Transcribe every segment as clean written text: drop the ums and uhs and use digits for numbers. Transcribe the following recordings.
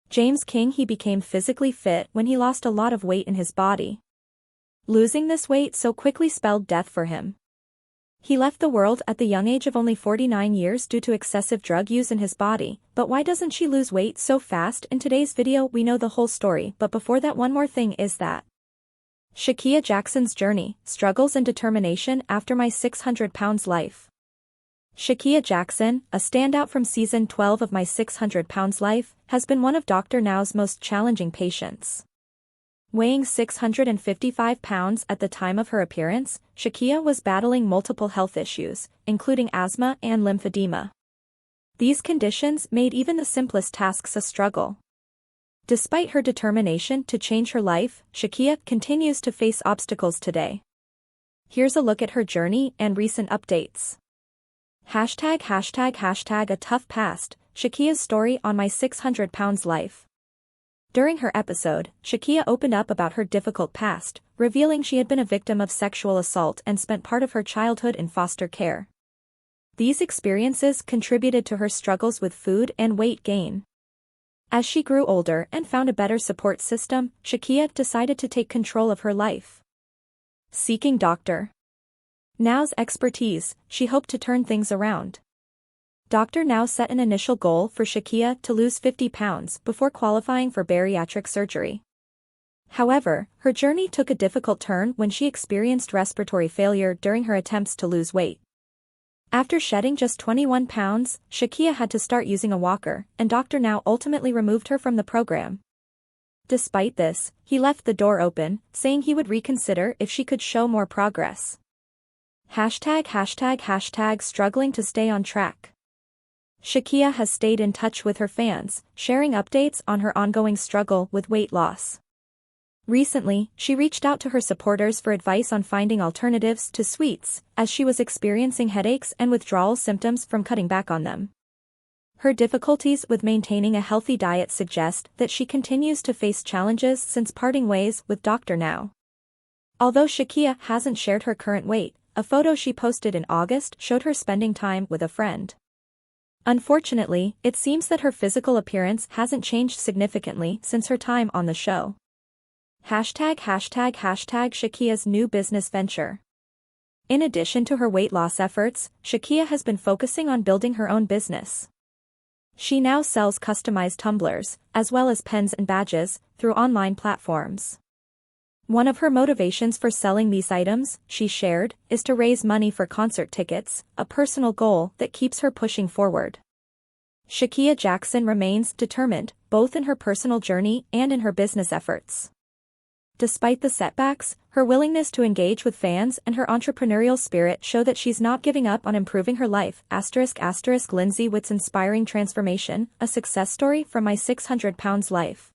James King. He became physically fit when he lost a lot of weight in his body. Losing this weight so quickly spelled death for him. He left the world at the young age of only 49 years due to excessive drug use in his body. But why doesn't she lose weight so fast? In today's video we know the whole story, but before that, one more thing is that Shaia Jackson's journey, struggles and determination after my 600 pounds life. Shaia Jackson, a standout from season 12 of My 600 Pounds Life, has been one of Dr. Now's most challenging patients. Weighing 655 pounds at the time of her appearance, Shaia was battling multiple health issues, including asthma and lymphedema. These conditions made even the simplest tasks a struggle. Despite her determination to change her life, Shaia continues to face obstacles today. Here's a look at her journey and recent updates. ####A tough past, Shaia's story on My 600 Pounds Life. During her episode, Shaia opened up about her difficult past, revealing she had been a victim of sexual assault and spent part of her childhood in foster care. These experiences contributed to her struggles with food and weight gain. As she grew older and found a better support system, Shaia decided to take control of her life. Seeking Dr. Now's expertise, she hoped to turn things around. Dr. Now set an initial goal for Shaia to lose 50 pounds before qualifying for bariatric surgery. However, her journey took a difficult turn when she experienced respiratory failure during her attempts to lose weight. After shedding just 21 pounds, Shaia had to start using a walker, and Dr. Now ultimately removed her from the program. Despite this, he left the door open, saying he would reconsider if she could show more progress. ####, struggling to stay on track. Shaia has stayed in touch with her fans, sharing updates on her ongoing struggle with weight loss. Recently, she reached out to her supporters for advice on finding alternatives to sweets, as she was experiencing headaches and withdrawal symptoms from cutting back on them. Her difficulties with maintaining a healthy diet suggest that she continues to face challenges since parting ways with Dr. Now. Although Shaia hasn't shared her current weight, a photo she posted in August showed her spending time with a friend. Unfortunately, it seems that her physical appearance hasn't changed significantly since her time on the show. ###Shaia's new business venture. In addition to her weight loss efforts, Shaia has been focusing on building her own business. She now sells customized tumblers, as well as pens and badges, through online platforms. One of her motivations for selling these items, she shared, is to raise money for concert tickets, a personal goal that keeps her pushing forward. Shaia Jackson remains determined, both in her personal journey and in her business efforts. Despite the setbacks, her willingness to engage with fans and her entrepreneurial spirit show that she's not giving up on improving her life. **** Lindsay Wits' inspiring transformation, a success story from My 600 Pounds Life.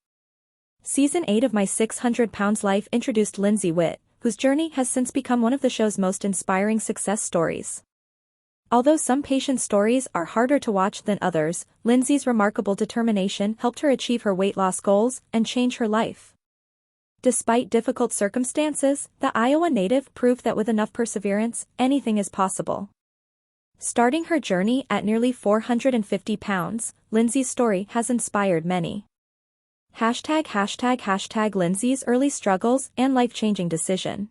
Season 8 of My 600 Pounds Life introduced Lindsay Witt, whose journey has since become one of the show's most inspiring success stories. Although some patient stories are harder to watch than others, Lindsay's remarkable determination helped her achieve her weight loss goals and change her life. Despite difficult circumstances, the Iowa native proved that with enough perseverance, anything is possible. Starting her journey at nearly 450 pounds, Lindsay's story has inspired many. ### Lindsay's early struggles and life-changing decision.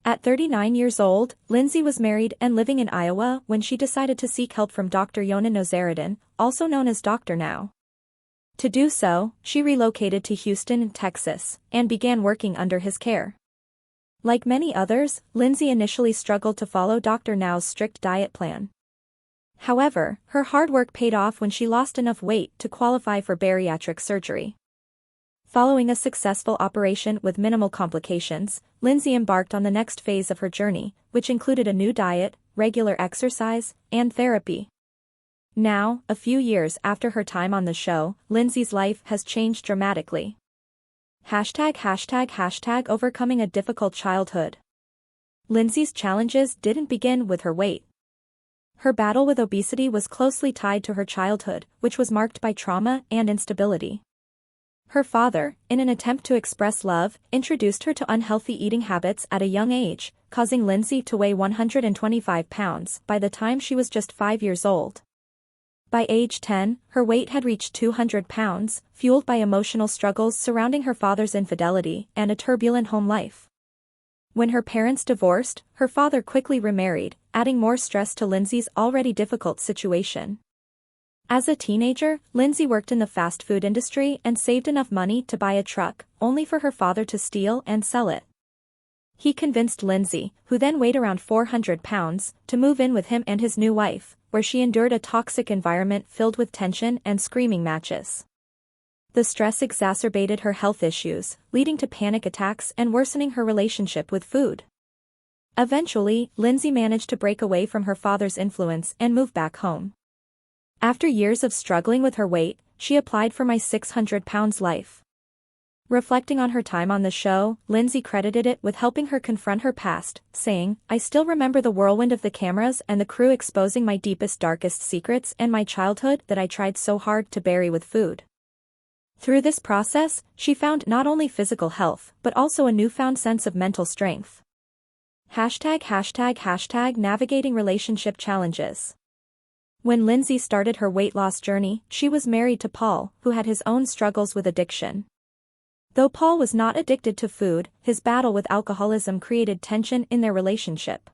At 39 years old, Lindsay was married and living in Iowa when she decided to seek help from Dr. Yonan Nozaradin, also known as Dr. Now. To do so, she relocated to Houston, Texas, and began working under his care. Like many others, Lindsay initially struggled to follow Dr. Now's strict diet plan. However, her hard work paid off when she lost enough weight to qualify for bariatric surgery. Following a successful operation with minimal complications, Lindsay embarked on the next phase of her journey, which included a new diet, regular exercise, and therapy. Now, a few years after her time on the show, Lindsay's life has changed dramatically. ### Overcoming a difficult childhood. Lindsay's challenges didn't begin with her weight. Her battle with obesity was closely tied to her childhood, which was marked by trauma and instability. Her father, in an attempt to express love, introduced her to unhealthy eating habits at a young age, causing Lindsay to weigh 125 pounds by the time she was just 5 years old. By age 10, her weight had reached 200 pounds, fueled by emotional struggles surrounding her father's infidelity and a turbulent home life. When her parents divorced, her father quickly remarried, adding more stress to Lindsay's already difficult situation. As a teenager, Lindsay worked in the fast food industry and saved enough money to buy a truck, only for her father to steal and sell it. He convinced Lindsay, who then weighed around 400 pounds, to move in with him and his new wife, where she endured a toxic environment filled with tension and screaming matches. The stress exacerbated her health issues, leading to panic attacks and worsening her relationship with food. Eventually, Lindsay managed to break away from her father's influence and move back home. After years of struggling with her weight, she applied for My 600 Pounds Life. Reflecting on her time on the show, Lindsay credited it with helping her confront her past, saying, "I still remember the whirlwind of the cameras and the crew exposing my deepest darkest secrets and my childhood that I tried so hard to bury with food." Through this process, she found not only physical health but also a newfound sense of mental strength. Navigating relationship challenges. When Lindsay started her weight loss journey, she was married to Paul, who had his own struggles with addiction. Though Paul was not addicted to food, his battle with alcoholism created tension in their relationship.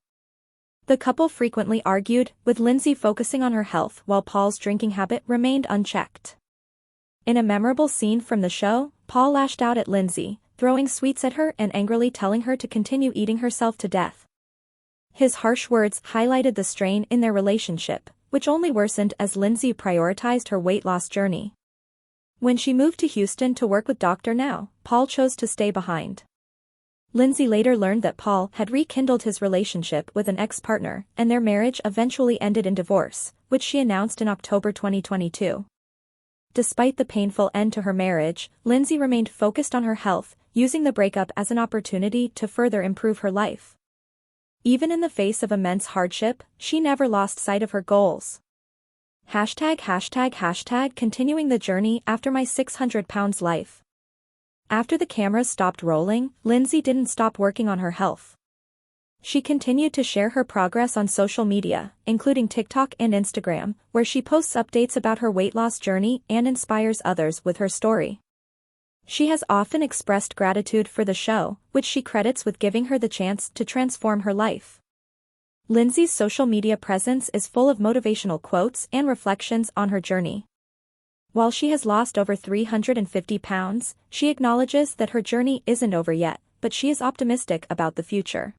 The couple frequently argued, with Lindsay focusing on her health while Paul's drinking habit remained unchecked. In a memorable scene from the show, Paul lashed out at Lindsay, throwing sweets at her and angrily telling her to continue eating herself to death. His harsh words highlighted the strain in their relationship, which only worsened as Lindsay prioritized her weight loss journey. When she moved to Houston to work with Dr. Now, Paul chose to stay behind. Lindsay later learned that Paul had rekindled his relationship with an ex-partner, and their marriage eventually ended in divorce, which she announced in October 2022. Despite the painful end to her marriage, Lindsay remained focused on her health, using the breakup as an opportunity to further improve her life. Even in the face of immense hardship, she never lost sight of her goals. Continuing the journey after My 600 Pounds Life. After the cameras stopped rolling, Lindsay didn't stop working on her health. She continued to share her progress on social media, including TikTok and Instagram, where she posts updates about her weight loss journey and inspires others with her story. She has often expressed gratitude for the show, which she credits with giving her the chance to transform her life. Lindsay's social media presence is full of motivational quotes and reflections on her journey. While she has lost over 350 pounds, she acknowledges that her journey isn't over yet, but she is optimistic about the future.